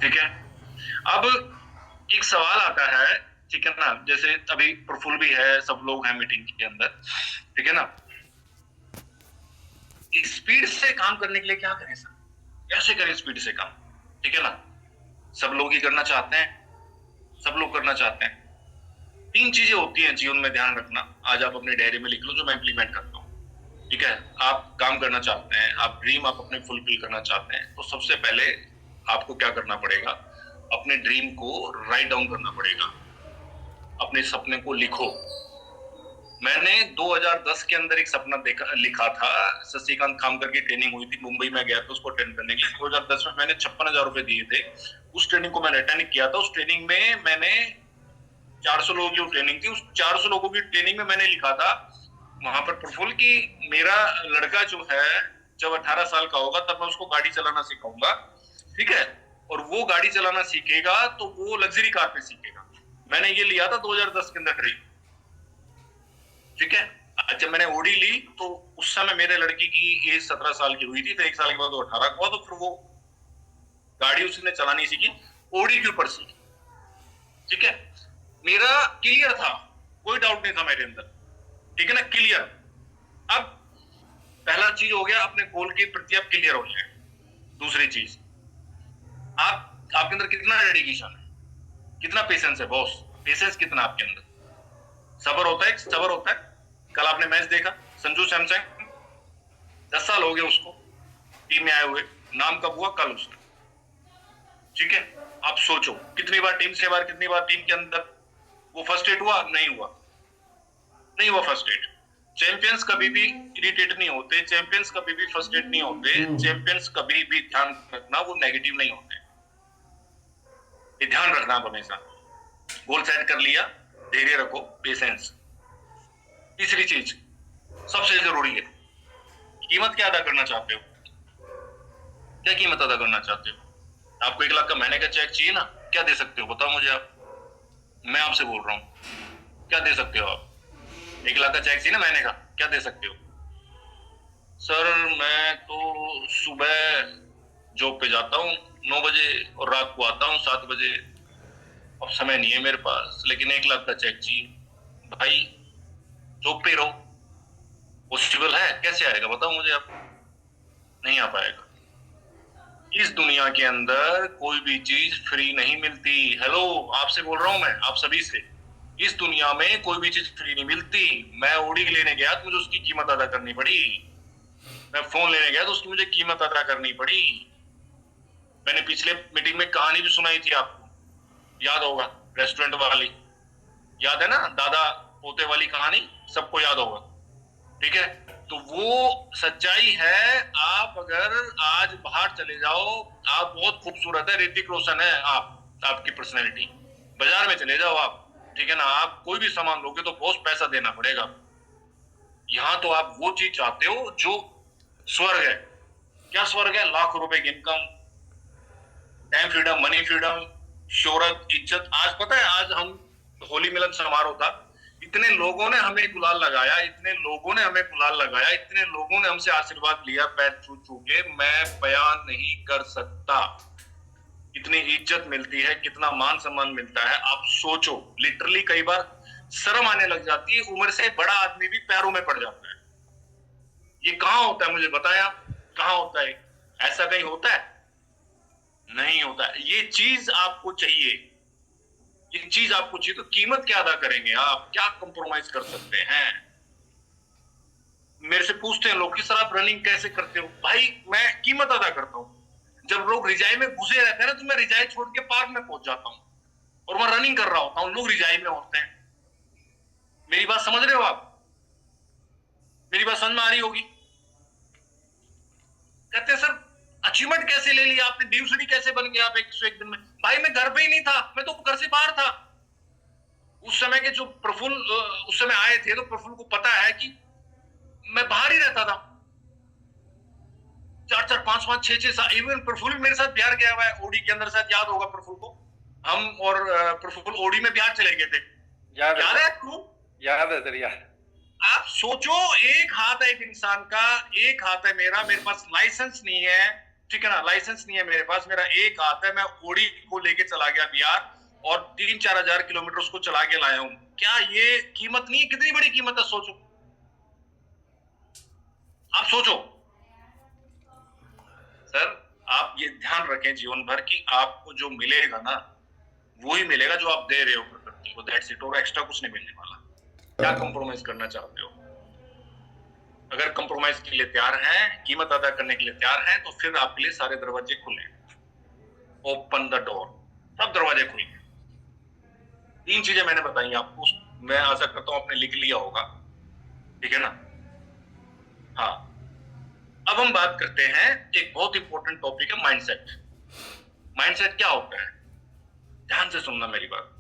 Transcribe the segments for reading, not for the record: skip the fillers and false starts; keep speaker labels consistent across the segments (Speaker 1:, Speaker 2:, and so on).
Speaker 1: ठीक है। अब एक सवाल आता है, ठीक है ना, जैसे अभी प्रफुल्ल भी है, सब लोग हैं मीटिंग के अंदर, ठीक है ना। स्पीड से काम करने के लिए क्या करें सर, कैसे करें स्पीड से काम, ठीक है ना। सब लोग ही करना चाहते हैं, सब लोग करना चाहते हैं। तीन चीजें होती हैं जीवन में, ध्यान रखना। आज आप अपने डायरी में लिख लो, जो मैं इंप्लीमेंट करता हूँ, ठीक है। आप काम करना चाहते हैं, आप ड्रीम आप अपने फुलफिल करना चाहते हैं, तो सबसे पहले आपको क्या करना पड़ेगा, अपने ड्रीम को राइट डाउन करना पड़ेगा, अपने सपने को लिखो। मैंने 2010 के अंदर एक सपना देखा, लिखा था। शशिकांत खामकर की ट्रेनिंग हुई थी, मुंबई में गया था उसको अटेंड करने के लिए। 2010 में मैंने 56,000 रुपए दिए थे। उस ट्रेनिंग को मैंने अटेंड किया था। उस ट्रेनिंग में मैंने 400 लोगों की ट्रेनिंग थी। उस 400 लोगों की ट्रेनिंग में मैंने लिखा था वहां पर प्रफुल्ल की, मेरा लड़का जो है जब 18 साल का होगा तब मैं उसको गाड़ी चलाना सिखाऊंगा, ठीक है। और वो गाड़ी चलाना सीखेगा तो वो लग्जरी कार पे सीखेगा। मैंने ये लिया था 2010 के अंदर ड्रीम, ठीक है। जब मैंने ओडी ली तो उस समय मेरे लड़की की एज 17 साल की हुई थी, तो एक साल के बाद वो 18 का हुआ, तो फिर वो गाड़ी उसने चलानी सीखी, ओडी के ऊपर सीखी, ठीक है। मेरा क्लियर था, कोई डाउट नहीं था मेरे अंदर, ठीक है ना, क्लियर। अब पहला चीज हो गया, अपने गोल के प्रति आप क्लियर हो जाए। दूसरी चीज, आपके अंदर कितना डेडिकेशन है, कितना पेशेंस है बॉस, पेशेंस कितना आपके अंदर, सबर होता है, सबर होता है। कल आपने मैच देखा, संजू सैमसंग 10 साल हो गए उसको टीम में आए हुए, नाम कब हुआ, कल उसका, ठीक है। आप सोचो कितनी बार टीम से बार, कितनी बार टीम के अंदर वो फर्स्ट एड हुआ, नहीं हुआ, नहीं हुआ फर्स्ट एड। चैंपियंस कभी भी इरिटेट नहीं होते, चैंपियंस कभी भी फर्स्ट एड नहीं होते, चैंपियंस कभी भी, ध्यान रखना, वो नेगेटिव नहीं होते। ये ध्यान रखना आप हमेशा। गोल सेट कर लिया, धैर्य रखो, पेशेंस। तीसरी चीज सबसे जरूरी है, कीमत क्या अदा करना चाहते हो, क्या कीमत अदा करना चाहते हो। आपको 1 लाख का महीने का चेक चाहिए ना, क्या दे सकते हो बताओ मुझे आप, मैं आपसे बोल रहा हूँ, क्या दे सकते हो आप। 1 लाख का चेक चाहिए ना महीने का, क्या दे सकते हो। सर मैं तो सुबह जॉब पे जाता हूँ 9 बजे और रात को आता हूँ 7 बजे, अब समय नहीं है मेरे पास, लेकिन 1 लाख का चेक चाहिए। भाई जॉब पे रहो, पॉसिबल है, कैसे आएगा बताओ मुझे आप, नहीं आ पाएगा। इस दुनिया के अंदर कोई भी चीज फ्री नहीं मिलती। हेलो, आपसे बोल रहा हूं मैं, आप सभी से। इस दुनिया में कोई भी चीज फ्री नहीं मिलती। मैं ओडी लेने गया तो मुझे उसकी कीमत अदा करनी पड़ी, मैं फोन लेने गया तो उसकी मुझे कीमत अदा करनी पड़ी। मैंने पिछले मीटिंग में कहानी भी सुनाई थी आपको, याद होगा, रेस्टोरेंट वाली, याद है ना, दादा पोते वाली कहानी, सबको याद होगा, ठीक है। तो वो सच्चाई है। आप अगर आज बाहर चले जाओ, आप बहुत खूबसूरत है, ऋतिक रोशन है आप, आपकी पर्सनैलिटी, बाजार में चले जाओ आप, ठीक है ना, आप कोई भी सामान लोगे तो बहुत पैसा देना पड़ेगा। यहाँ तो आप वो चीज चाहते हो जो स्वर्ग है। क्या स्वर्ग है, लाखों रुपए की income, time freedom, money freedom, शोहरत, इज्जत। आज पता है, आज हम होली मिलन समारोह था, इतने लोगों ने हमें गुलाल लगाया, इतने लोगों ने हमें गुलाल लगाया, इतने लोगों ने हमसे आशीर्वाद लिया पैर छू छू के, मैं बयान नहीं कर सकता। कितनी इज्जत मिलती है, कितना मान सम्मान मिलता है, आप सोचो। लिटरली कई बार शर्म आने लग जाती है, उम्र से बड़ा आदमी भी पैरों में पड़ जाता है। ये कहाँ होता है मुझे बताया, कहाँ होता है, ऐसा कहीं होता है, नहीं होता है। ये चीज आपको चाहिए, ये चीज आपको चाहिए, तो कीमत क्या अदा करेंगे आप, क्या कंप्रोमाइज कर सकते हैं। मेरे से पूछते हैं लोग कि सर आप रनिंग कैसे करते हो, भाई मैं कीमत अदा करता हूँ। जब लोग रिजाई में घुसे रहते हैं ना, तो मैं रिजाई छोड़ के पार्क में पहुंच जाता हूँ और मैं रनिंग कर रहा होता हूँ, लोग रिजाई में होते हैं। मेरी बात समझ रहे हो आप, मेरी बात समझ में आ रही होगी। कहते हैं सर अचीवमेंट कैसे ले लिया आपने, ड्यूसरी कैसे बन गया आप 101 दिन में। भाई मैं घर पे ही नहीं था, मैं तो घर से बाहर था। उस समय के जो प्रफुल्ल उस समय आए थे, तो प्रफुल्ल को पता है कि मैं बाहर ही रहता था, 4 4 5 5 6 6 साल। इवन प्रफुल्ल मेरे साथ बिहार गया हुआ है, ओडी के अंदर, शायद याद होगा प्रफुल्ल को। हम और प्रफुल्ल ओडी में बिहार चले गए थे,
Speaker 2: याद
Speaker 1: याद
Speaker 2: है
Speaker 1: है
Speaker 2: सर,
Speaker 1: आपको।
Speaker 2: याद है सर, याद।
Speaker 1: आप सोचो, एक हाथ है एक इंसान का, एक हाथ है मेरा, मेरे पास लाइसेंस नहीं है, ठीक है ना, लाइसेंस नहीं है मेरे पास, मेरा एक हाथ है, मैं ओडी को लेके चला गया बिहार और 3-4 हजार किलोमीटर उसको चला के लाया हूं। क्या ये कीमत नहीं है? कितनी बड़ी कीमत है, सोचो, आप सोचो सर। आप ये ध्यान रखें जीवन भर कि आपको जो मिलेगा ना वो ही मिलेगा जो आप दे रहे हो प्रकृति को, दैट्स इट, और एक्स्ट्रा कुछ नहीं मिलने वाला। क्या कंप्रोमाइज करना चाहते हो? अगर कंप्रोमाइज के लिए तैयार हैं, कीमत अदा करने के लिए तैयार हैं, तो फिर आपके लिए सारे दरवाजे खुले, ओपन द डोर, सब दरवाजे खुले। 3 चीजें मैंने बताई आपको, मैं आशा करता हूं आपने लिख लिया होगा, ठीक है ना। हाँ, अब हम बात करते हैं, एक बहुत इंपॉर्टेंट टॉपिक है माइंडसेट। माइंडसेट क्या होता है? ध्यान से सुनना मेरी बात।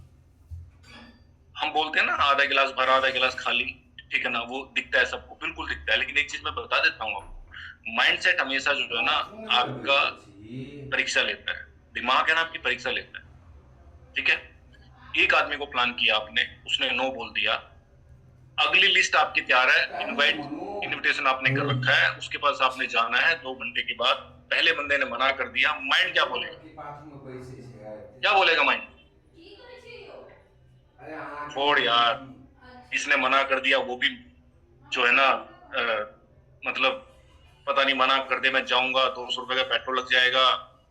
Speaker 1: हम बोलते हैं ना आधा गिलास भरा आधा गिलास खाली, ठीक है ना, वो दिखता है सबको, बिल्कुल दिखता है, लेकिन एक चीज मैं बता देता हूँ आपको, माइंडसेट हमेशा जो है ना आपका परीक्षा लेता है, दिमाग है ना आपकी परीक्षा लेता है, ठीक है। एक आदमी को प्लान किया आपने, उसने नो बोल दिया, अगली लिस्ट आपकी तैयार है, इनविटेशन आपने कर रखा है, उसके पास आपने जाना है 2 घंटे के बाद, पहले बंदे ने मना कर दिया, माइंड क्या बोलेगा? क्या बोलेगा माइंड? छोड़ यार, इसने मना कर दिया, वो भी जो है ना मतलब पता नहीं, मना कर दे, मैं जाऊंगा, 200 रुपए का पेट्रोल लग जाएगा,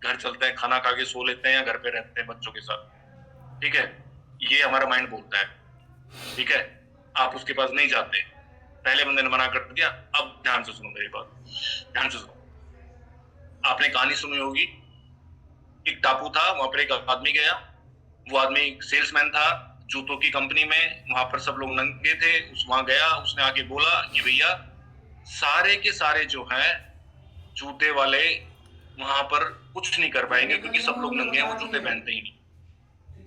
Speaker 1: घर चलते हैं, खाना खा के सो लेते हैं या घर पे रहते हैं बच्चों के साथ, ठीक है। ये हमारा माइंड बोलता है, ठीक है। आप उसके पास नहीं जाते, पहले बंदे ने मना कर दिया। अब ध्यान से सुनो मेरी बात, ध्यान से सुनो। आपने कहानी सुनी होगी, एक टापू था, वहां पर एक आदमी गया, वो आदमी सेल्समैन था जूतों की कंपनी में, वहां पर सब लोग नंगे थे, वहां गया, उसने आके बोला कि भैया सारे के सारे जो हैं जूते वाले वहां पर कुछ नहीं कर पाएंगे क्योंकि सब लोग नंगे हैं, वो जूते पहनते ही नहीं।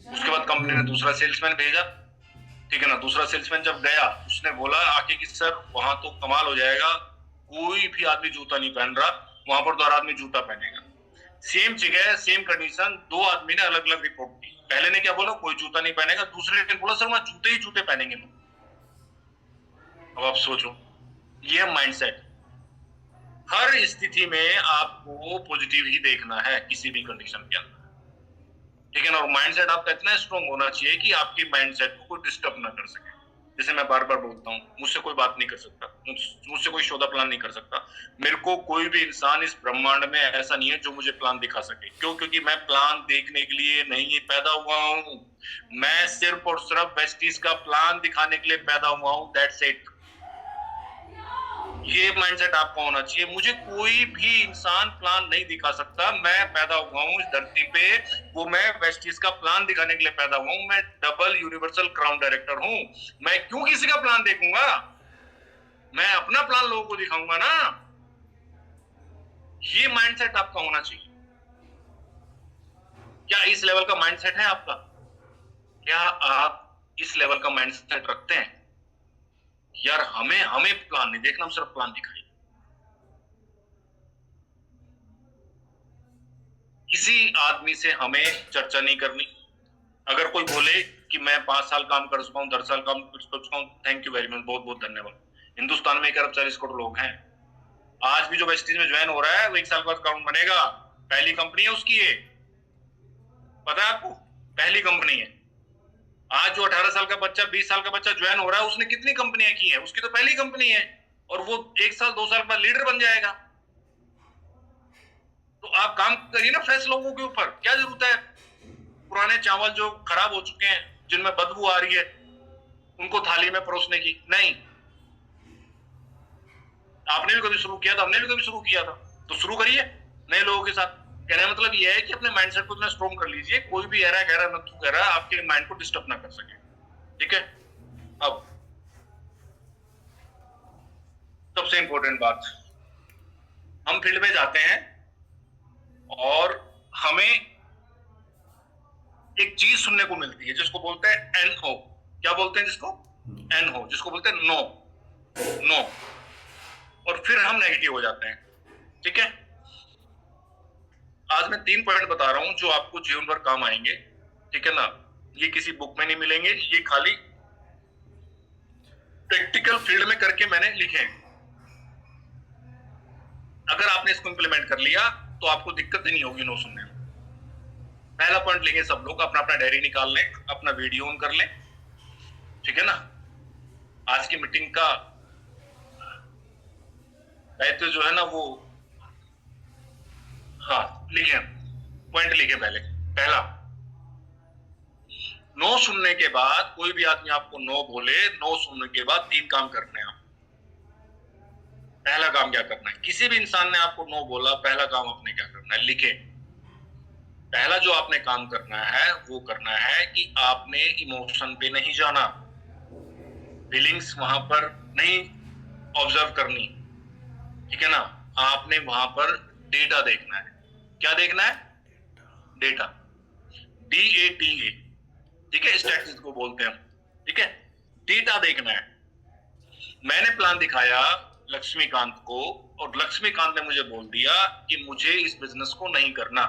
Speaker 1: उसके बाद कंपनी ने दूसरा सेल्समैन भेजा, ठीक है ना। दूसरा सेल्समैन जब गया, उसने बोला आके कि सर वहां तो कमाल हो जाएगा, कोई भी आदमी जूता नहीं पहन रहा, वहां पर 2 आदमी जूता पहनेगा। सेम जगह सेम कंडीशन, 2 आदमी ने अलग अलग रिपोर्ट दी। पहले ने क्या बोला, कोई जूता नहीं पहनेगा, दूसरे ने बोला सर वहां जूते ही जूते पहनेंगे लोग। अब आप सोचो, ये है माइंडसेट। हर स्थिति में आपको पॉजिटिव ही देखना है किसी भी कंडीशन के अंदर, ठीक है ना। और माइंडसेट आपका इतना स्ट्रांग होना चाहिए कि आपके माइंडसेट को कोई डिस्टर्ब ना कर सके। जैसे मैं बार बार बोलता हूँ, मुझसे कोई बात नहीं कर सकता, मुझसे कोई सौदा प्लान नहीं कर सकता, मेरे को कोई भी इंसान इस ब्रह्मांड में ऐसा नहीं है जो मुझे प्लान दिखा सके। क्यों? क्योंकि मैं प्लान देखने के लिए नहीं पैदा हुआ हूँ, मैं सिर्फ और सिर्फ वेस्टीज का प्लान दिखाने के लिए पैदा हुआ हूँ, दैट्स इट। ये माइंडसेट आपका होना चाहिए। मुझे कोई भी इंसान प्लान नहीं दिखा सकता, मैं पैदा हुआ हूं इस धरती पे, वो मैं वेस्टीज का प्लान दिखाने के लिए पैदा हुआ हूं, मैं डबल यूनिवर्सल क्राउन डायरेक्टर हूं। मैं क्यों किसी का प्लान देखूंगा? मैं अपना प्लान लोगों को दिखाऊंगा ना। ये माइंडसेट आपका होना चाहिए। क्या इस लेवल का माइंडसेट है आपका? क्या आप इस लेवल का माइंडसेट रखते हैं? यार हमें प्लान नहीं देखना, हम सिर्फ प्लान दिखाएं। किसी आदमी से हमें चर्चा नहीं करनी। अगर कोई बोले कि मैं 5 साल काम कर चुका हूं, 10 साल काम कर चुका हूं, थैंक यू वेरी मच, बहुत बहुत धन्यवाद। हिंदुस्तान में 1 अरब 40 करोड़ लोग हैं। आज भी जो वेस्टीज में ज्वाइन हो रहा है वो 1 साल बाद काउंट बनेगा। पहली कंपनी है उसकी, ये पता है आपको, पहली कंपनी है। आज जो 18 साल का बच्चा, 20 साल का बच्चा ज्वाइन हो रहा है, उसने कितनी कंपनियां की है? उसकी तो पहली कंपनी है, और वो 1 साल 2 साल बाद लीडर बन जाएगा। तो आप काम करिए ना फ्रेश लोगों के ऊपर। क्या जरूरत है पुराने चावल जो खराब हो चुके हैं, जिनमें बदबू आ रही है, उनको थाली में परोसने की? नहीं। आपने भी कभी शुरू किया था, हमने भी कभी शुरू किया था, तो शुरू करिए नए लोगों के साथ। कहने का मतलब यह है कि अपने माइंडसेट को इतना स्ट्रॉन्ग कर लीजिए, कोई भी एरा गहरा नथु गहरा आपके माइंड को डिस्टर्ब ना कर सके, ठीक है। अब सबसे इंपॉर्टेंट बात, हम फील्ड में जाते हैं और हमें एक चीज सुनने को मिलती है जिसको बोलते हैं NO। क्या बोलते हैं जिसको? NO, जिसको बोलते हैं नो, नो। और फिर हम नेगेटिव हो जाते हैं, ठीक है। आज मैं 3 पॉइंट बता रहा हूं जो आपको जीवन भर काम आएंगे, ठीक है ना। ये किसी बुक में नहीं मिलेंगे, ये खाली प्रैक्टिकल फील्ड में करके मैंने लिखे हैं। अगर आपने इसको इंप्लीमेंट कर लिया तो आपको दिक्कत ही नहीं होगी नो सुनने में। पहला पॉइंट लिखे सब लोग, अपना अपना डायरी निकाल लें, अपना वीडियो ऑन कर लें, ठीक है ना। आज की मीटिंग का दायित्व जो है ना वो, हाँ लिखे, पॉइंट लिखे पहला, नो सुनने के बाद कोई भी आदमी आपको नो बोले, नो सुनने के बाद 3 काम करने हैं। पहला काम क्या करना है, किसी भी इंसान ने आपको नो बोला, पहला काम आपने क्या करना है, लिखे। पहला जो आपने काम करना है वो करना है कि आपने इमोशन पे नहीं जाना, फीलिंग्स वहां पर नहीं ऑब्जर्व करनी, ठीक है ना। आपने वहां पर डेटा देखना है। क्या देखना है? डेटा, DATA, ठीक है, स्टैटिस्टिक्स को बोलते हैं, ठीक है। डेटा देखना है। मैंने प्लान दिखाया लक्ष्मीकांत को, और लक्ष्मीकांत ने मुझे बोल दिया कि मुझे इस बिजनेस को नहीं करना।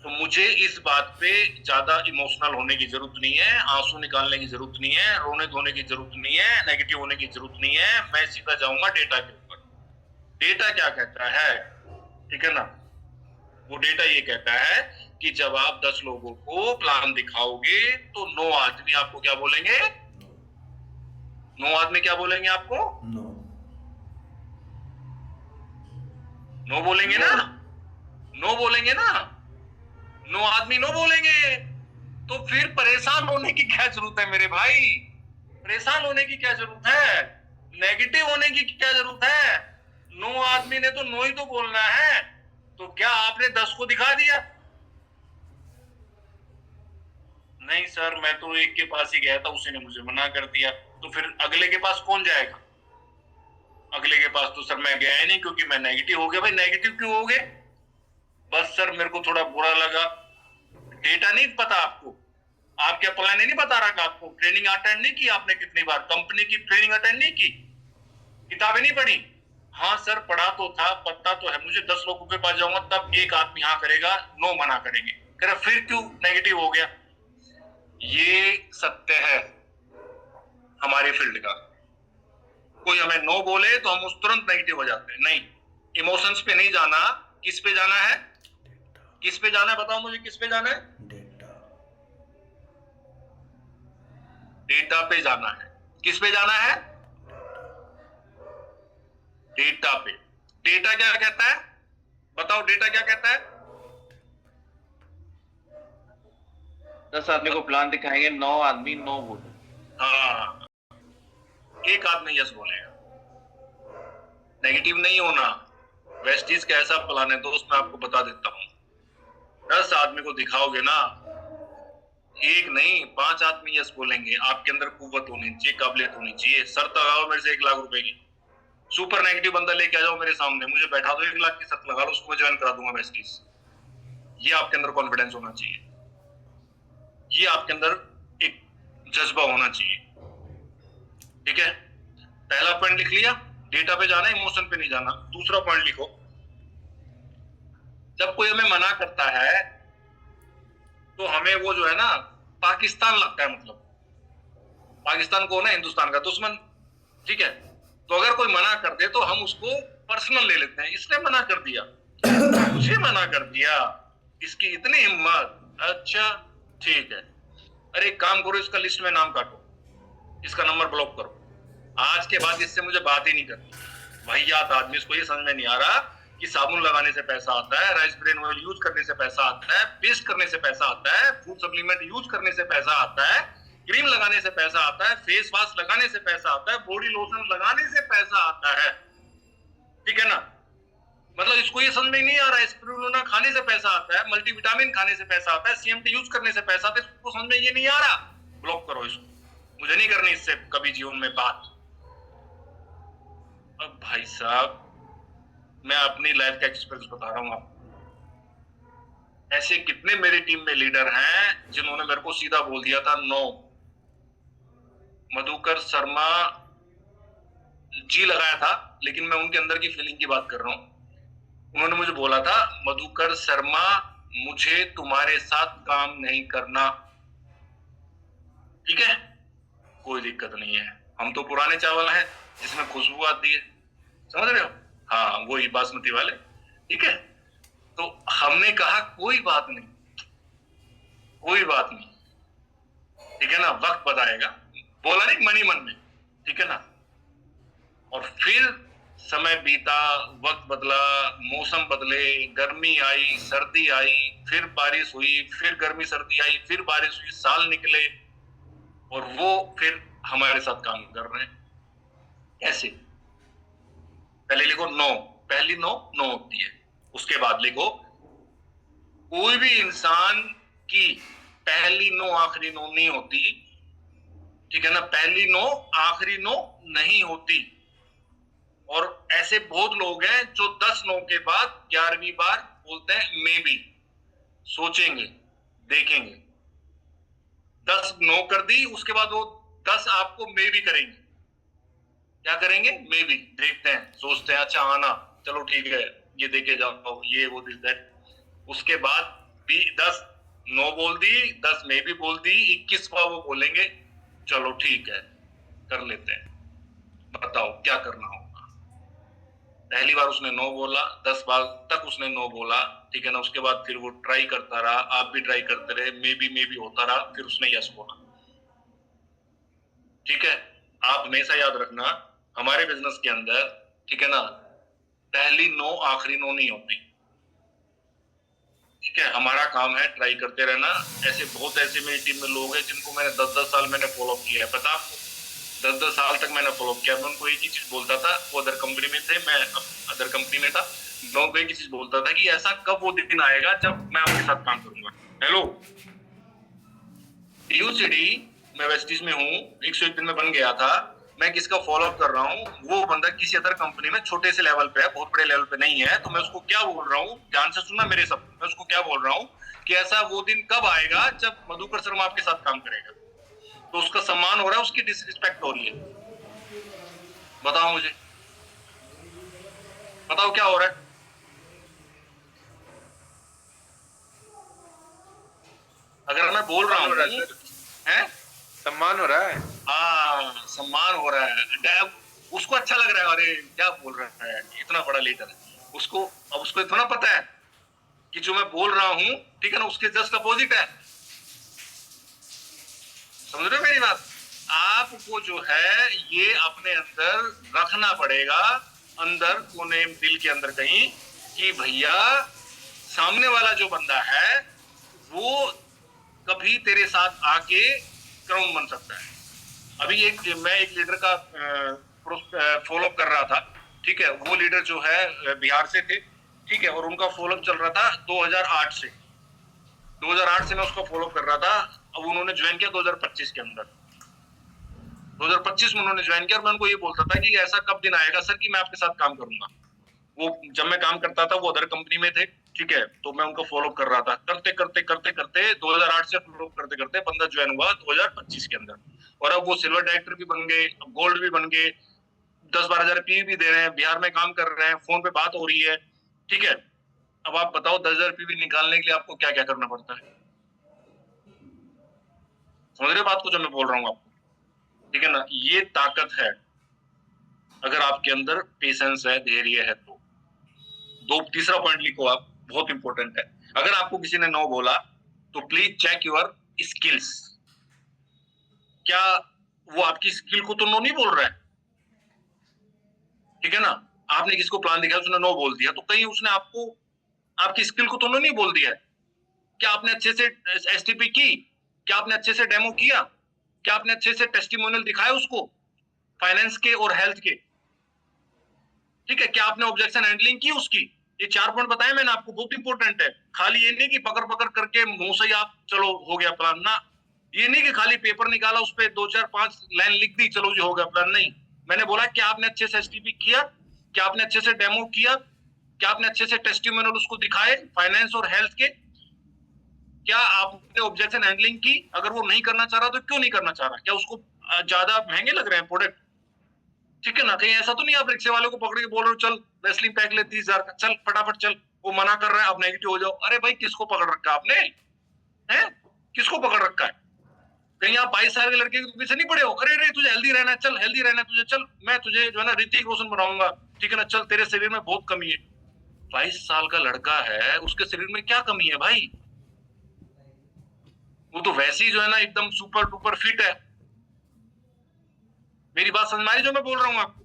Speaker 1: तो मुझे इस बात पे ज्यादा इमोशनल होने की जरूरत नहीं है, आंसू निकालने की जरूरत नहीं है, रोने धोने की जरूरत नहीं है, नेगेटिव होने की जरूरत नहीं है। मैं सीधा जाऊंगा डेटा के ऊपर। डेटा क्या कहता है, ठीक है ना। वो डेटा ये कहता है कि जब आप 10 लोगों को प्लान दिखाओगे तो 9 आदमी आपको क्या बोलेंगे? 9 आदमी क्या बोलेंगे आपको?
Speaker 3: नो।
Speaker 1: नो बोलेंगे ना, नो बोलेंगे ना, 9 आदमी नो बोलेंगे। तो फिर परेशान होने की क्या जरूरत है मेरे भाई? परेशान होने की क्या जरूरत है? नेगेटिव होने की क्या जरूरत है? 9 आदमी ने तो नो ही तो बोलना है। तो क्या आपने 10 को दिखा दिया? नहीं सर, मैं तो एक के पास ही गया था, उसी ने मुझे मना कर दिया। तो फिर अगले के पास कौन जाएगा? अगले के पास तो सर मैं गया ही नहीं, क्योंकि मैं नेगेटिव हो गया। भाई नेगेटिव क्यों हो गए? बस सर मेरे को थोड़ा बुरा लगा। डेटा नहीं पता आपको, आप क्या प्लान नहीं बता रहा? आपको ट्रेनिंग अटेंड नहीं की आपने? कितनी बार कंपनी की ट्रेनिंग अटेंड नहीं की? किताबें नहीं पढ़ी? हाँ सर पढ़ा तो था, पता तो है मुझे। 10 लोगों के पास जाऊंगा तब एक आदमी हाँ करेगा, नो मना करेंगे। कह रहा फिर क्यों नेगेटिव हो गया? ये सत्य है हमारे फील्ड का। कोई हमें नो बोले तो हम उस तुरंत नेगेटिव हो जाते हैं। नहीं, इमोशंस पे नहीं जाना। किस पे जाना है? किस पे जाना है? बताओ मुझे, किस पे जाना है?
Speaker 3: डेटा।
Speaker 1: डेटा पे जाना है। किस पे जाना है? डेटा पे। डेटा क्या कहता है? बताओ डेटा क्या कहता है?
Speaker 4: 10 आदमी को प्लान दिखाएंगे, 9 आदमी नो बोले।
Speaker 1: हाँ, एक आदमी यस बोलेगा। नेगेटिव नहीं होना। वेस्टीज का ऐसा प्लान है दोस्त, मैं आपको बता देता हूं। 10 आदमी को दिखाओगे ना, एक नहीं 5 आदमी यस बोलेंगे। आपके अंदर कुव्वत होनी चाहिए, काबिलियत होनी चाहिए। शर्त लगाओ मेरे से 1 लाख रुपए की, सुपर नेगेटिव बंदा लेके आ जाओ मेरे सामने, मुझे बैठा दो, 1 लाख की शर्त लगा लो, उसको मैं ज्वाइन करा दूंगा वेस्टीज। ये आपके अंदर कॉन्फिडेंस होना चाहिए, ये आपके अंदर एक जज्बा होना चाहिए, ठीक है। पहला पॉइंट लिख लिया, डेटा पे जाना, इमोशन पे नहीं जाना। दूसरा पॉइंट लिखो, जब कोई हमें मना करता है तो हमें वो जो है ना पाकिस्तान लगता है। मतलब पाकिस्तान कौन है? हिंदुस्तान का दुश्मन, ठीक है। तो अगर कोई मना कर दे तो हम उसको पर्सनल ले लेते हैं, इसने मना कर दिया, मुझे मना कर दिया, इसकी इतनी हिम्मत, अच्छा ठीक है। अरे एक काम करो, इसका लिस्ट में नाम काटो, इसका नंबर ब्लॉक करो, आज के बाद इससे मुझे बात ही नहीं करनी। वाहियात आदमी, इसको ये समझ में नहीं आ रहा कि साबुन लगाने से पैसा आता है, राइस ब्रेन ऑयल यूज करने से पैसा आता है, पेस्ट करने से पैसा आता है, फूड सप्लीमेंट यूज करने से पैसा आता है, क्रीम लगाने से पैसा आता है, फेस वॉश लगाने से पैसा आता है, बॉडी लोशन लगाने से पैसा आता है, ठीक है ना। मतलब इसको ये समझ में नहीं आ रहा है, स्पिरुलिना खाने से पैसा आता है, मल्टीविटामिन खाने से पैसा आता है, CMT यूज करने से पैसा आता है, इसको समझ में ये नहीं आ रहा। ब्लॉक करो इसको, मुझे नहीं करनी इससे कभी जीवन में बात। अब भाई साहब, मैं अपनी लाइफ का एक्सपीरियंस बता रहा हूं आपको। ऐसे कितने मेरी टीम में लीडर हैं जिन्होंने मेरे को सीधा बोल दिया था नो। मधुकर शर्मा जी लगाया था, लेकिन मैं उनके अंदर की फीलिंग की बात कर रहा हूं। उन्होंने मुझे बोला था, मधुकर शर्मा मुझे तुम्हारे साथ काम नहीं करना, ठीक है, कोई दिक्कत नहीं है, हम तो पुराने चावल हैं जिसमें खुशबू आती है, समझ रहे हो? हाँ वही बासमती वाले, ठीक है। तो हमने कहा कोई बात नहीं, कोई बात नहीं, ठीक है ना, वक्त बताएगा, बोला नहीं मनी मन में, ठीक है ना। और फिर समय बीता, वक्त बदला, मौसम बदले, गर्मी आई, सर्दी आई, फिर बारिश हुई, फिर गर्मी सर्दी आई, फिर बारिश हुई, साल निकले, और वो फिर हमारे साथ काम कर रहे हैं। कैसे? पहले लिखो नो, पहली नो नो होती है, उसके बाद लिखो कोई भी इंसान की पहली नो आखिरी नो नहीं होती, ठीक है ना, पहली नो आखिरी नो नहीं होती। और ऐसे बहुत लोग हैं जो 10 नो के बाद 11वीं बार बोलते हैं मे बी, सोचेंगे, देखेंगे। 10 नो कर दी, उसके बाद वो 10 आपको मे बी करेंगे। क्या करेंगे? मे बी, देखते हैं, सोचते हैं, अच्छा आना, चलो ठीक है, ये देखे जाओ, ये वो दिस दैट। उसके बाद भी 10 नो बोल दी, 10 में भी बोल दी, 21वां वो बोलेंगे चलो ठीक है कर लेते हैं, बताओ क्या करना होगा। पहली बार उसने नो बोला, 10 बार तक उसने नो बोला, ठीक है ना, उसके बाद फिर वो ट्राई करता रहा, आप भी ट्राई करते रहे, मे बी होता रहा, फिर उसने यस बोला। ठीक है, आप हमेशा याद रखना हमारे बिजनेस के अंदर, ठीक है ना, पहली नो आखिरी नो नहीं होती। ठीक है, हमारा काम है ट्राई करते रहना। ऐसे मेरी टीम में लोग हैं जिनको मैंने 10-10 साल मैंने फॉलो किया है, पता आपको, 10-10 साल तक मैंने फॉलो किया। मैं उनको एक ही चीज बोलता था, वो अदर कंपनी में थे, मैं अदर कंपनी में था, मैं उनको एक ही चीज बोलता था कि ऐसा कब वो दिन आएगा जब मैं आपके साथ काम करूंगा। हेलो यूसीडी, मैं वेस्टिज में हूँ, 101 दिन में बन गया था, मैं किसका फॉलो अप कर रहा हूँ, वो बंदा किसी अदर कंपनी में छोटे से लेवल पे है, बहुत बड़े लेवल पे नहीं है। तो मैं उसको क्या बोल रहा हूँ, ध्यान से सुनना मेरे सब, मैं उसको क्या बोल रहा हूँ कि ऐसा वो दिन कब आएगा जब मधुकर शर्मा आपके साथ काम करेगा, तो उसका सम्मान हो रहा है, उसकी डिसरिस्पेक्ट हो रही है। बताओ मुझे, बताओ क्या हो रहा है? अगर मैं बोल रहा हूँ है
Speaker 2: सम्मान हो रहा है,
Speaker 1: हाँ सम्मान हो रहा है, उसको अच्छा लग रहा है, अरे क्या बोल रहा है, इतना बड़ा लीडर है, उसको अब उसको इतना पता है कि जो मैं बोल रहा हूँ, ठीक है ना, उसके जस्ट अपोजिट है। समझ रहे हो मेरी बात? आपको जो है ये अपने अंदर रखना पड़ेगा, अंदर कोने दिल के अंदर कहीं, कि भैया सामने वाला जो बंदा है वो कभी तेरे साथ आके क्राउन बन सकता है। अभी मैं एक लीडर का फॉलो कर रहा था, ठीक है, वो लीडर जो है बिहार से थे, ठीक है, और उनका फॉलो चल रहा था 2008 से, 2008 से मैं उसको फॉलो कर रहा था। अब उन्होंने ज्वाइन किया 2025 के अंदर, 2025 में उन्होंने ज्वाइन किया, और मैं उनको ये बोलता था कि ऐसा कब दिन आएगा सर कि मैं आपके साथ काम करूंगा। वो जब मैं काम करता था वो अदर कंपनी में थे, ठीक है, तो मैं उनको फॉलो कर रहा था, करते करते करते करते 2008 से फॉलो करते करते बंदा ज्वाइन हुआ 2025 के अंदर, और अब वो सिल्वर डायरेक्टर भी बन गए, गोल्ड भी बन गए, 10-12 हजार पी भी दे रहे हैं, बिहार में काम कर रहे हैं, फोन पे बात हो रही है, ठीक है। अब आप बताओ 10,000 पी निकालने के लिए आपको क्या क्या करना पड़ता है? समझ रहे हो बात को जो मैं बोल रहा हूँ आपको? ठीक है ना, ये ताकत है अगर आपके अंदर पेशेंस है, धैर्य है तो। तीसरा पॉइंट लिखो आप, बहुत इंपॉर्टेंट है। अगर आपको किसी ने नो बोला तो प्लीज चेक योर स्किल्स, क्या वो आपकी स्किल को तो नो नहीं बोल रहा है, ठीक है ना। आपने किसको प्लान दिखाया, उसने नो बोल दिया, तो कहीं उसने आपको आपकी स्किल को तो नो नहीं बोल दिया है। क्या आपने अच्छे से एसटीपी की, क्या आपने अच्छे से डेमो किया, क्या आपने अच्छे से टेस्टिमोनियल दिखाया उसको, फाइनेंस के और हेल्थ के, ठीक है, क्या आपने ऑब्जेक्शन हैंडलिंग की उसकी। ये 4 पॉइंट बताए मैंने आपको, बहुत इंपॉर्टेंट है। खाली ये नहीं कि पकड़ पकड़ करके मुंह से आप चलो हो गया प्लान ना, ये नहीं कि खाली पेपर निकाला, उस पर 2-4-5 लाइन लिख दी, चलो जी हो गया प्लान, नहीं। मैंने बोला क्या आपने अच्छे से एसटीपी किया, क्या आपने अच्छे से डेमो किया, क्या आपने अच्छे से टेस्टिमोनियल उसको दिखाए फाइनेंस और हेल्थ के, क्या आपने ऑब्जेक्शन हैंडलिंग की। अगर वो नहीं करना चाह रहा तो क्यों नहीं करना चाह रहा, क्या उसको ज्यादा महंगे लग रहे हैं प्रोडक्ट, ठीक है ना। कहीं ऐसा तो नहीं आप रिक्शे वाले को पकड़ के बोल रहे हो चल रेसलिंग पैक ले 30,000 का, चल फटाफट चल, वो मना कर रहा है, आप नेगेटिव हो जाओ। अरे भाई किसको पकड़ रखा है आपने, हैं किसको पकड़ रखा है? कहीं आप 22 साल के लड़के के पीछे नहीं पड़े हो, अरे अरे तुझे हेल्दी रहना है, चल हेल्दी रहना है तुझे, चल मैं तुझे जो है ना ऋतिक रोशन बनाऊंगा, ठीक है ना, चल तेरे शरीर में बहुत कमी है, 22 साल का लड़का है, उसके शरीर में क्या कमी है भाई? वो तो वैसे ही जो है ना एकदम सुपर डुपर फिट है। मेरी बात समझ में आई जो मैं बोल रहा हूँ आपको?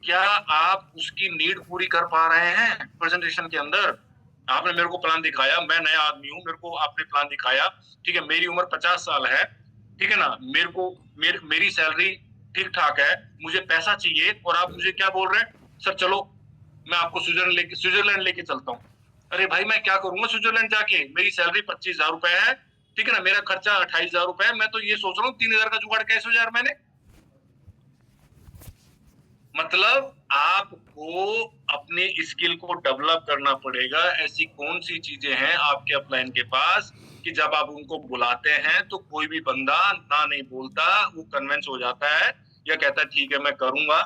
Speaker 1: क्या आप उसकी नीड पूरी कर पा रहे हैं प्रेजेंटेशन के अंदर? आपने मेरे को प्लान दिखाया, मैं नया आदमी हूं, मेरे को आपने प्लान दिखाया, ठीक है, मेरी उम्र 50 साल है, ठीक है ना, मेरे को मेरी सैलरी ठीक ठाक है, मुझे पैसा चाहिए, और आप मुझे क्या बोल रहे हैं? सर चलो मैं आपको स्विट्जरलैंड लेके चलता हूँ। अरे भाई मैं क्या करूंगा स्विट्जरलैंड जाके? मेरी सैलरी 25,000 रुपए है, ठीक है ना, मेरा खर्चा 28,000 रुपए है, मैं तो ये सोच रहा हूँ 3,000 का जुगाड़ कैसे हो जाए मैंने। मतलब आपको अपने स्किल को डेवलप करना पड़ेगा। ऐसी कौन सी चीजें हैं आपके अपलाइन के पास कि जब आप उनको बुलाते हैं तो कोई भी बंदा ना नहीं बोलता, वो कन्विंस हो जाता है या कहता है ठीक है मैं करूंगा।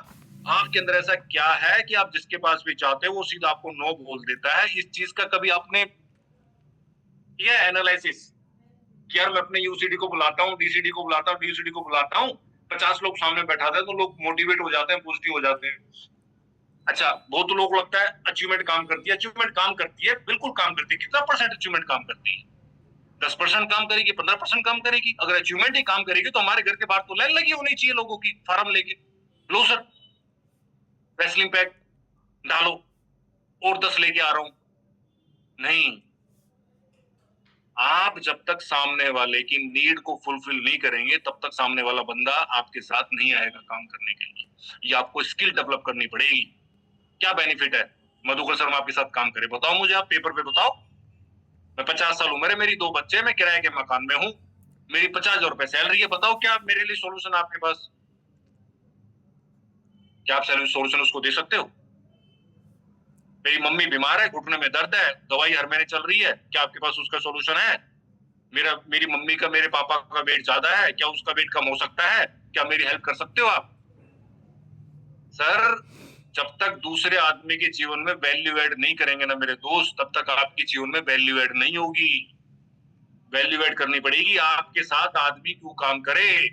Speaker 1: आपके अंदर ऐसा क्या है कि आप जिसके पास भी चाहते हो वो सीधा आपको नो बोल देता है? इस चीज का कभी आपने किया एनालिसिस कि यार मैं अपने यूसीडी को बुलाता हूँ, डीसीडी को बुलाता हूँ, डीसीडी को बुलाता हूँ, 50 लोग सामने बैठाते हैं तो लोग मोटिवेट हो जाते हैं, पॉजिटिव हो जाते हैं। अच्छा, बहुत लोगों को लगता है अचीवमेंट काम करती है। अचीवमेंट काम करती है, बिल्कुल काम करती है। कितना परसेंट अचीवमेंट काम करती है? 10% काम करेगी, 15% काम करेगी। अगर अचीवमेंट ही काम करेगी तो हमारे घर के बाहर तो लाइन लगी होनी चाहिए लोगों की, फार्म लेके, लो सर रेसलिंग पैक डालो और 10 लेके आ रहा हूं। नहीं, आप जब तक सामने वाले की नीड को फुलफिल नहीं करेंगे तब तक सामने वाला बंदा आपके साथ नहीं आएगा काम करने के लिए। ये आपको स्किल डेवलप करनी पड़ेगी। क्या बेनिफिट है मधुकर शर्मा आपके साथ काम करे? बताओ मुझे, आप पेपर पे बताओ। मैं 50 साल उम्र है, मेरी 2 बच्चे, मैं किराए के मकान में हूं, मेरी 50,000 रुपए सैलरी है। बताओ क्या मेरे लिए सोल्यूशन आपके पास? क्या आप सोल्यूशन उसको दे सकते हो? मेरी मम्मी बीमार है, घुटने में दर्द है, दवाई हर महीने चल रही है, क्या आपके पास उसका सोल्यूशन है? मेरी मम्मी का मेरे पापा का वेट ज्यादा है, क्या उसका वेट कम हो सकता है? क्या मेरी हेल्प कर सकते हो आप? सर जब तक दूसरे आदमी के जीवन में वैल्यू ऐड नहीं करेंगे ना मेरे दोस्त, तब तक आपके जीवन में वैल्यू ऐड नहीं होगी। वैल्यू ऐड करनी पड़ेगी। आपके साथ आदमी क्यों काम करे?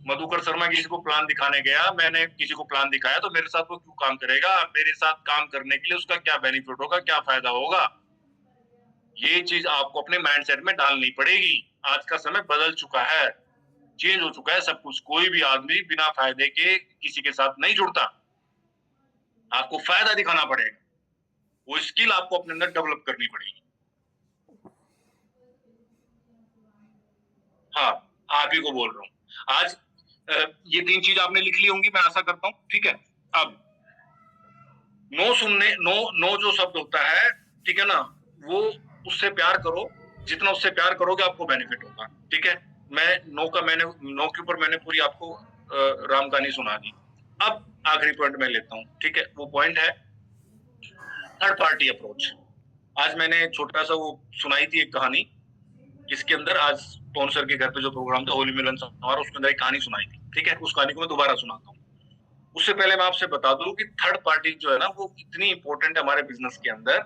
Speaker 1: मधुकर शर्मा किसी को प्लान दिखाने गया, मैंने किसी को प्लान दिखाया, तो मेरे साथ वो क्यों काम करेगा? मेरे साथ काम करने के लिए उसका क्या बेनिफिट होगा, क्या फायदा होगा? ये चीज आपको अपने माइंडसेट में डालनी पड़ेगी। आज का समय बदल चुका है, चेंज हो चुका है सब कुछ। कोई भी आदमी बिना फायदे के किसी के साथ नहीं जुड़ता। आपको फायदा दिखाना पड़ेगा, वो स्किल आपको अपने अंदर डेवलप करनी पड़ेगी। हाँ, आप ही को बोल रहा हूँ। आज ये 3 चीज आपने लिख ली होंगी, मैं आशा करता हूँ, ठीक है। अब नो सुनने, नो जो शब्द होता है, ठीक है ना, वो उससे प्यार करो, जितना उससे प्यार करोगे आपको बेनिफिट होगा, ठीक है। नो के ऊपर मैंने पूरी आपको राम कहानी सुना दी। अब आखिरी पॉइंट मैं लेता हूँ, ठीक है। वो पॉइंट है थर्ड पार्टी अप्रोच। आज मैंने छोटा सा वो सुनाई थी एक कहानी, जिसके अंदर आज पवन सर के घर पे जो प्रोग्राम था होली मिलन समारोह, उसके अंदर एक कहानी सुनाई थी, ठीक है। उस कहानी को मैं दोबारा सुनाता हूँ। उससे पहले मैं आपसे बता दूं कि थर्ड पार्टी जो है ना वो इतनी इंपॉर्टेंट है हमारे बिजनेस के अंदर,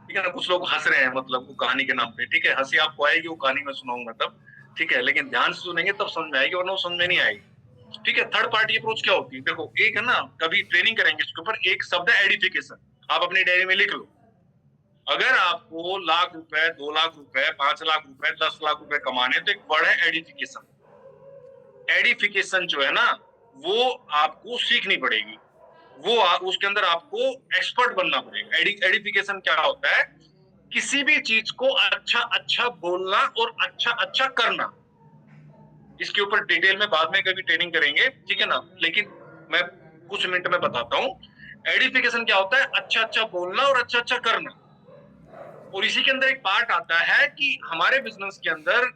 Speaker 1: ठीक है ना। कुछ लोग हंस रहे हैं मतलब वो कहानी के नाम पे, ठीक है, हंसी आपको आएगी, वो कहानी मैं सुनाऊंगा तब, ठीक है, लेकिन ध्यान से सुनेंगे तब समझ में आएगी, वरना वो समझ में नहीं आएगी, ठीक है। थर्ड पार्टी अप्रोच क्या होती है? देखो, एक है ना, कभी ट्रेनिंग करेंगे इसके ऊपर, एक शब्द है एडिफिकेशन। आप अपनी डायरी में लिख लो। अगर आपको लाख रुपए, 2 लाख रुपए, 5 लाख रुपए, 10 लाख रुपए कमाने, तो एक वर्ड है एडिफिकेशन। एडिफिकेशन जो है ना वो आपको सीखनी पड़ेगी, वो उसके अंदर आपको एक्सपर्ट बनना पड़ेगा। एडिफिकेशन क्या होता है? किसी भी चीज को अच्छा अच्छा बोलना और अच्छा अच्छा करना। इसके ऊपर डिटेल में बाद में कभी ट्रेनिंग करेंगे, ठीक है ना, लेकिन मैं कुछ मिनट में बताता हूँ। एडिफिकेशन क्या होता है? अच्छा अच्छा बोलना और अच्छा अच्छा करना। और इसी के अंदर एक पार्ट आता है कि हमारे बिजनेस के अंदर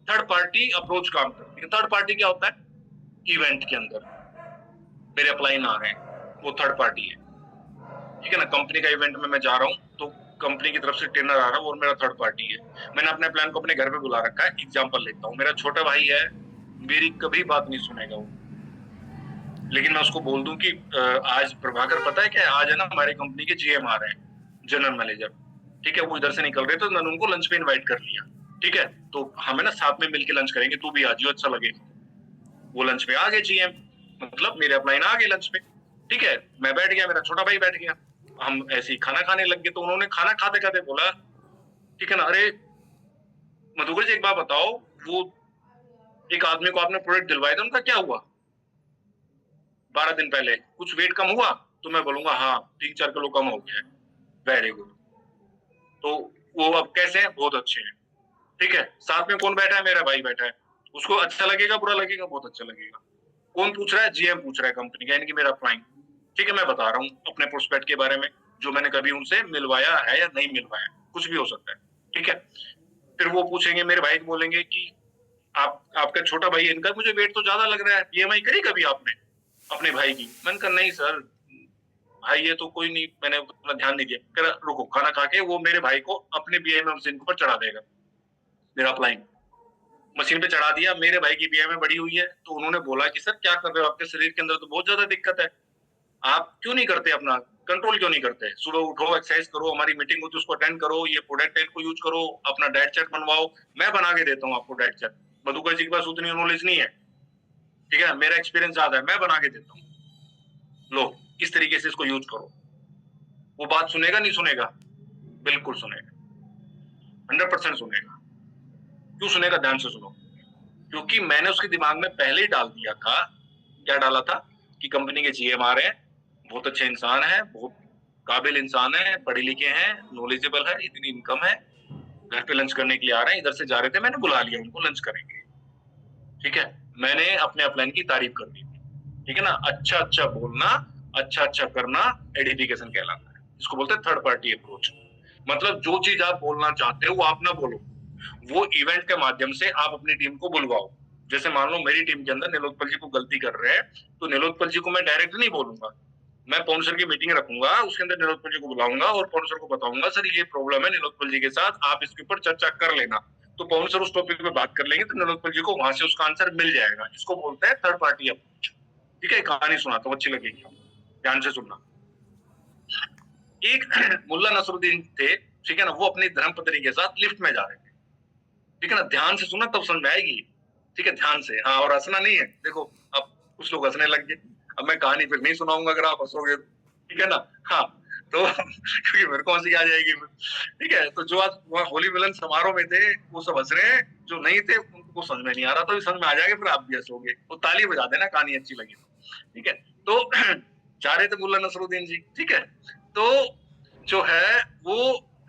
Speaker 1: थर्ड पार्टी अप्रोच काम करती है। थर्ड पार्टी क्या होता है? इवेंट के अंदर मेरे अपलाइन आ रहे हैं, वो थर्ड पार्टी है, ठीक है ना। कंपनी का इवेंट में मैं जा रहा हूँ तो कंपनी की तरफ से ट्रेनर आ रहा है और मेरा थर्ड पार्टी है। मैंने अपने प्लान को अपने घर पे बुला रखा है। एग्जांपल लेता हूँ, मेरा छोटा भाई है, मेरी कभी बात नहीं सुनेगा वो, लेकिन मैं उसको बोल दूं कि आज प्रभाकर पता है क्या, आज है ना हमारे कंपनी के जीएम आ रहे हैं, जनरल मैनेजर, ठीक है, वो इधर से निकल रहे तो मैंने उनको लंच पे इन्वाइट कर लिया, ठीक है, तो हमें ना साथ में मिलकर लंच करेंगे, तू भी आ जियो, अच्छा लगेगा। वो लंच पे आ गए जीएम, मतलब मेरे अपलाइन आ गए लंच पे, ठीक है। मैं बैठ गया, मेरा छोटा भाई बैठ गया। हम ऐसे ही खाना खाने लग गए। तो उन्होंने खाना खाते खाते बोला, ठीक है ना, अरे मधुकर जी एक बात बताओ, वो एक आदमी को आपने प्रोडक्ट दिलवाया था, उनका क्या हुआ 12 दिन पहले, कुछ वेट कम हुआ? तो मैं बोलूंगा हाँ 3-4 किलो कम हो गया है। Very good. तो वो अब कैसे हैं? बहुत अच्छे हैं। ठीक है, साथ में कौन बैठा है? मेरा भाई बैठा है। उसको अच्छा लगेगा बुरा लगेगा? बहुत अच्छा लगेगा। कौन पूछ रहा है? जीएम पूछ रहा है कंपनी का, यानी कि मेरा प्राइम। ठीक है, मैं बता रहा हूँ अपने प्रोस्पेक्ट के बारे में, जो मैंने कभी उनसे मिलवाया है या नहीं मिलवाया, कुछ भी हो सकता है। ठीक है, फिर वो पूछेंगे, मेरे भाई बोलेंगे कि आपका छोटा भाई है, इनका मुझे वेट तो ज्यादा लग रहा है, बीएमआई करी कभी आपने अपने भाई की? मैंने कहा नहीं सर, भाई ये तो कोई नहीं, मैंने उतना ध्यान नहीं दिया। कह रहा रुको, खाना खा के वो मेरे भाई को अपने बीएमआई मशीन पर चढ़ा देगा। मेरा अप्लाइंग मशीन पे चढ़ा दिया, मेरे भाई की बीएमआई बढ़ी हुई है। तो उन्होंने बोला कि सर क्या कर रहे हो, आपके शरीर के अंदर तो बहुत ज्यादा दिक्कत है, आप क्यों नहीं करते, अपना कंट्रोल क्यों नहीं करते? सुबह उठो, एक्सरसाइज करो, हमारी मीटिंग होती है उसको अटेंड करो, ये प्रोडक्ट टेल को यूज करो, अपना डाइट चार्ट बनवाओ। मैं बना के देता हूँ आपको डाइट चार्ट। मधुकर जी के पास उतनी नॉलेज नहीं है, ठीक है, मेरा एक्सपीरियंस ज्यादा है, मैं बना के देता हूँ। लो इस तरीके से इसको यूज करो। वो बात सुनेगा नहीं सुनेगा? बिल्कुल सुनेगा, 100% सुनेगा। क्यों सुनेगा? ध्यान से सुनो। क्योंकि मैंने उसके दिमाग में पहले ही डाल दिया था। क्या डाला था? कि कंपनी के जीएम आ रहे हैं, बहुत अच्छे इंसान है, बहुत काबिल इंसान है, पढ़े लिखे हैं, नॉलेजेबल है, इतनी इनकम है, घर पे लंच करने के लिए आ रहे हैं, इधर से जा रहे थे, मैंने बुला लिया उनको, लंच करेंगे। ठीक है, मैंने अपने अपलाइन की तारीफ कर दी। ठीक है ना, अच्छा अच्छा बोलना, अच्छा अच्छा करना एडिफिकेशन कहलाता है। इसको बोलते हैं थर्ड पार्टी अप्रोच। मतलब जो चीज आप बोलना चाहते हो वो आप ना बोलो, वो इवेंट के माध्यम से आप अपनी टीम को बुलवाओ। जैसे मान लो मेरी टीम के अंदर नीलोत्पल जी को गलती कर रहे हैं, तो नीलोत्पल जी को मैं डायरेक्ट नहीं बोलूंगा, मैं पवन सर की मीटिंग रखूंगा, उसके अंदर नीलोत्पल जी को बुलाऊंगा और पवन सर को बताऊंगा सर ये प्रॉब्लम है नीलोत्पल जी के साथ, आप इसके ऊपर चर्चा कर लेना। तो पवन सर उस टॉपिक पे बात कर लेंगे, तो नीलोत्पल जी को वहां से उसका आंसर मिल जाएगा। इसको बोलते हैं थर्ड पार्टी अप्रोच। ठीक है, कहानी सुनाता हूँ, अच्छी लगेगी, ध्यान से सुनना। एक मुल्ला नसरुद्दीन थे, ठीक है ना, वो अपनी धर्मपत्नी के साथ लिफ्ट में जा रहे थे। ठीक है ना, ध्यान से सुनना तब समझ में आएगी। ठीक है, ध्यान से, हाँ, और हंसना नहीं है। देखो अब कुछ लोग हंसने लग गए, अब मैं कहानी फिर नहीं सुनाऊंगा अगर आप हंसोगे तो। ठीक है ना, हाँ, तो क्योंकि मेरे को हंसी आ जाएगी फिर। ठीक है, तो जो आज वहाँ होली मिलन समारोह में थे वो सब हंस रहे हैं, जो नहीं थे उनको समझ में नहीं आ रहा, तो समझ में आ जाएगा, फिर आप भी हंसोगे। वो ताली बजा देना कहानी अच्छी लगी तो। ठीक है, तो जा रहे थे मुल्ला नसरुद्दीन जी। ठीक है, तो जो है वो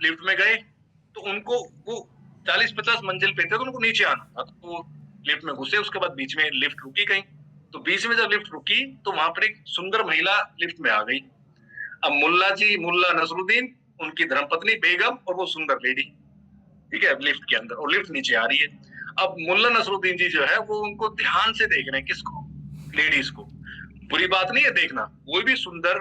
Speaker 1: लिफ्ट में गए, तो उनको वो 40-50 मंजिल पे थे, तो उनको नीचे आना था, तो वो लिफ्ट में घुसे। उसके बाद बीच में लिफ्ट रुकी कहीं, तो बीच में जब लिफ्ट रुकी तो वहां पर एक सुंदर महिला लिफ्ट में आ गई। अब मुल्ला जी, मुल्ला नसरुद्दीन, उनकी धर्मपत्नी बेगम और वो सुंदर लेडी, ठीक है, लिफ्ट के अंदर, और लिफ्ट नीचे आ रही है। अब मुल्ला नसरुद्दीन जी जो है वो उनको ध्यान से देख रहे हैं। किसको? लेडीज को। बुरी बात नहीं है देखना, कोई भी सुंदर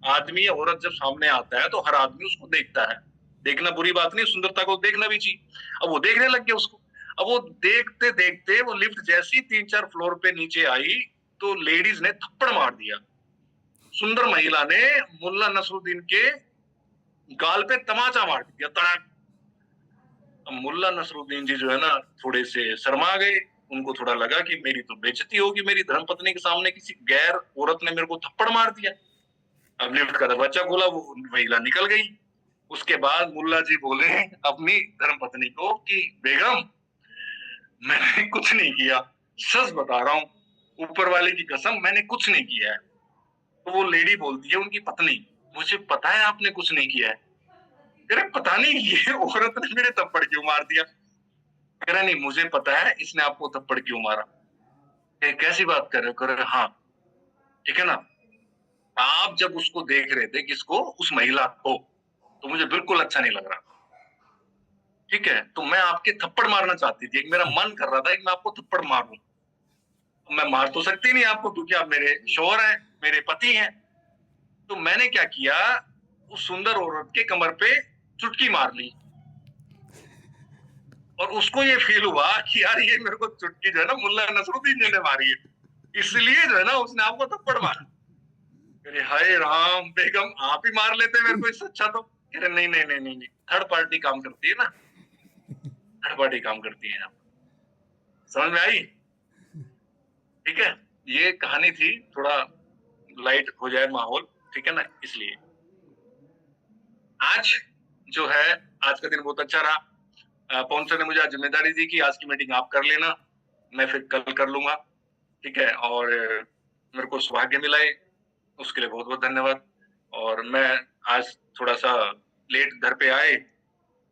Speaker 1: आदमी या औरत जब सामने आता है तो हर आदमी उसको देखता है, देखना बुरी बात नहीं, सुंदरता को देखना भी चाहिए। अब वो देखने लग गए उसको। अब वो देखते देखते वो लिफ्ट जैसी 3-4 फ्लोर पे नीचे आई, तो लेडीज ने थप्पड़ मार दिया। सुंदर महिला ने मुल्ला नसरुद्दीन के गाल पे तमाचा मार दिया, तड़ाक। अब मुल्ला नसरुद्दीन जी जो है ना थोड़े से शर्मा गए, उनको थोड़ा लगा कि मेरी तो बेइज्जती होगी, मेरी धर्मपत्नी के सामने किसी गैर औरत ने मेरे को थप्पड़ मार दिया। अब लिफ्ट का दरवाजा खोला, वो महिला निकल गई। उसके बाद मुल्ला जी बोले अपनी धर्मपत्नी को कि बेगम, मैंने कुछ नहीं किया, सच बता रहा हूँ, ऊपर वाले की कसम, मैंने कुछ नहीं किया है। तो वो लेडी बोलती है, उनकी पत्नी, मुझे पता है आपने कुछ नहीं किया है। अरे पता नहीं ये औरत ने मेरे थप्पड़ क्यों मार दिया। कह रहा नहीं, मुझे पता है इसने आपको थप्पड़ क्यों मारा। कैसी बात कर रहे हो? कर रहे हाँ। ठीक है ना, आप जब उसको देख रहे थे, किसको? उस महिला को, तो मुझे बिल्कुल अच्छा नहीं लग रहा। ठीक है, तो मैं आपके थप्पड़ मारना चाहती थी, एक मेरा मन कर रहा था कि मैं आपको थप्पड़ मारूं। मैं मार तो सकती नहीं आपको, क्योंकि आप मेरे शौहर हैं, मेरे पति हैं। तो मैंने क्या किया, उस सुंदर औरत के कमर पे चुटकी मार ली, और उसको ये फील हुआ कि यार ये मेरे को चुटकी जो है ना मुल्ला नसरुद्दीन जी ने मारी है, इसलिए जो है ना उसने आपको थप्पड़ मारा। अरे हाय राम, बेगम आप ही मार लेते मेरे को, इससे अच्छा तो। अरे नहीं नहीं नहीं नहीं, थर्ड पार्टी काम करती है ना, थर्ड पार्टी काम करती है। समझ में आई? ठीक है, ये कहानी थी, थोड़ा लाइट हो जाए माहौल, ठीक है ना, इसलिए। आज जो है, आज का दिन बहुत अच्छा रहा। पवन सर ने मुझे आज जिम्मेदारी दी कि आज की मीटिंग आप कर लेना, मैं फिर कल कर लूंगा, ठीक है। और मेरे को सौभाग्य मिला है, उसके लिए बहुत बहुत धन्यवाद। और मैं आज थोड़ा सा लेट घर पे आए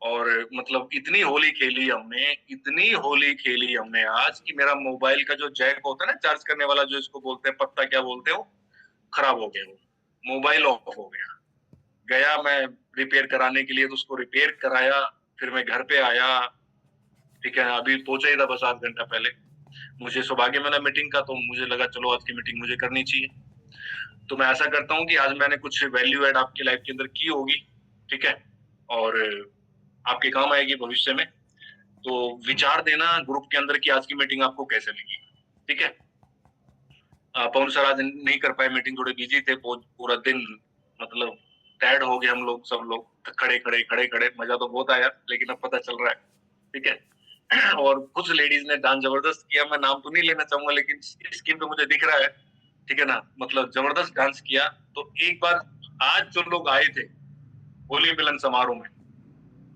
Speaker 1: और मतलब इतनी होली खेली हमने आज कि मेरा मोबाइल का जो जैक होता है ना, चार्ज करने वाला, जो इसको बोलते हैं पत्ता, क्या बोलते हो, खराब हो गया, वो मोबाइल ऑफ हो गया मैं रिपेयर कराने के लिए, तो उसको रिपेयर कराया, फिर मैं घर पे आया, ठीक है। अभी पहुंचा ही था बस आध घंटा पहले। मुझे सौभाग्य मिला मीटिंग का, तो मुझे लगा चलो आज की मीटिंग मुझे करनी चाहिए। तो मैं ऐसा करता हूँ कि आज मैंने कुछ वैल्यू एड आपकी लाइफ के अंदर की होगी, ठीक है, और आपके काम आएगी भविष्य में। तो विचार देना ग्रुप के अंदर कि आज की मीटिंग आपको कैसे लगी, ठीक है। पवन सर आज नहीं कर पाए मीटिंग, थोड़े बिजी थे, पूरा दिन मतलब टायर्ड हो गए हम लोग, सब लोग खड़े खड़े। मजा तो बहुत आया, लेकिन अब पता चल रहा है, ठीक है। और कुछ लेडीज ने डांस जबरदस्त किया, मैं नाम तो नहीं लेना चाहूंगा, लेकिन स्क्रीन पे मुझे दिख रहा है, ठीक है ना, मतलब जबरदस्त डांस किया। तो एक बार आज जो लोग आए थे होली मिलन समारोह में,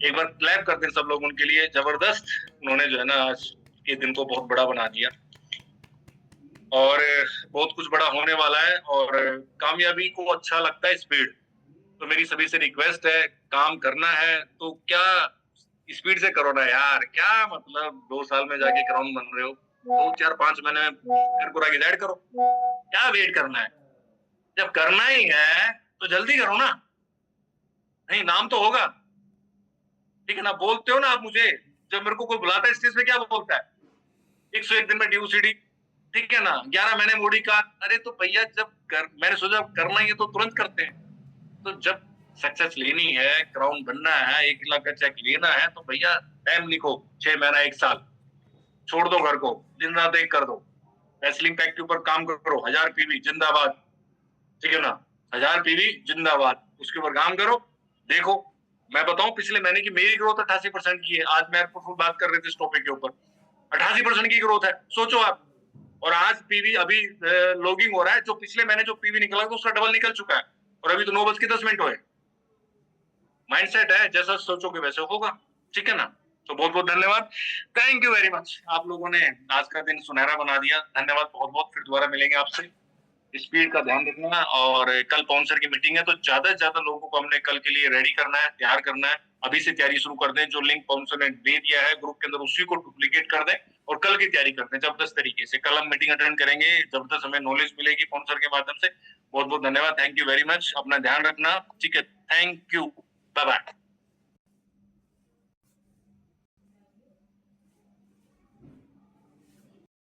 Speaker 1: एक बार क्लैप करते हैं सब लोग उनके लिए, जबरदस्त उन्होंने जो है ना आज के दिन को बहुत बड़ा बना दिया, और बहुत कुछ बड़ा होने वाला है। और कामयाबी को अच्छा लगता है स्पीड, तो मेरी सभी से रिक्वेस्ट है, काम करना है तो क्या स्पीड से करो ना यार, क्या मतलब 2 साल में जाके क्राउन बन रहे हो, 2 4 5 महीने में फिर पूरा डिसाइड करो, क्या वेट करना है, जब करना ही है तो जल्दी करो ना, नहीं नाम तो होगा, ठीक है ना। बोलते हो ना आप मुझे, जब मेरे को कोई बुलाता है स्टेज पे क्या बोलता है, 101 दिन में DUCD, ठीक है ना, 11 महीने मोडी का। अरे तो भैया मैंने सोचा करना ही है तो तुरंत करते हैं। तो जब सक्सेस लेनी है, क्राउन बनना है, 1 लाख का चेक लेना है, तो भैया टाइम लिखो, 6 महीना 1 साल, छोड़ दो घर को, दिन रात एक कर दो, रेसलिंग पैक के ऊपर काम करो, 1000 PV जिंदाबाद, ठीक है ना, 1000 PV जिंदाबाद, उसके ऊपर काम करो। देखो मैं बताऊं, पिछले महीने की मेरी ग्रोथ 88% की है। आज मैं आपको बात कर रहे थे इस टॉपिक के ऊपर, 88% की ग्रोथ है, सोचो आप। और आज PV अभी लॉगिंग हो रहा है, जो पिछले महीने जो PV निकला तो उसका डबल निकल चुका है, और अभी तो 9:10 हुए। माइंडसेट है, जैसा सोचोगे वैसे होगा, ठीक है ना। तो बहुत बहुत धन्यवाद, थैंक यू वेरी मच, आप लोगों ने आज का दिन सुनहरा बना दिया, धन्यवाद बहुत बहुत। फिर दोबारा मिलेंगे आपसे, स्पीड का ध्यान रखना। और कल पवन सर की मीटिंग है, तो ज्यादा से ज्यादा लोगों को हमने कल के लिए रेडी करना है, तैयार करना है, अभी से तैयारी शुरू कर दें। जो लिंक पवन सर ने दे दिया है ग्रुप के अंदर, उसी को डुप्लीकेट कर दें और कल की तैयारी करते हैं जबरदस्त तरीके से। कल हम मीटिंग अटेंड करेंगे, जबरदस्त हमें नॉलेज मिलेगी पवन सर के माध्यम से। बहुत बहुत धन्यवाद, थैंक यू वेरी मच, अपना ध्यान रखना, ठीक है, थैंक यू, बाय बाय।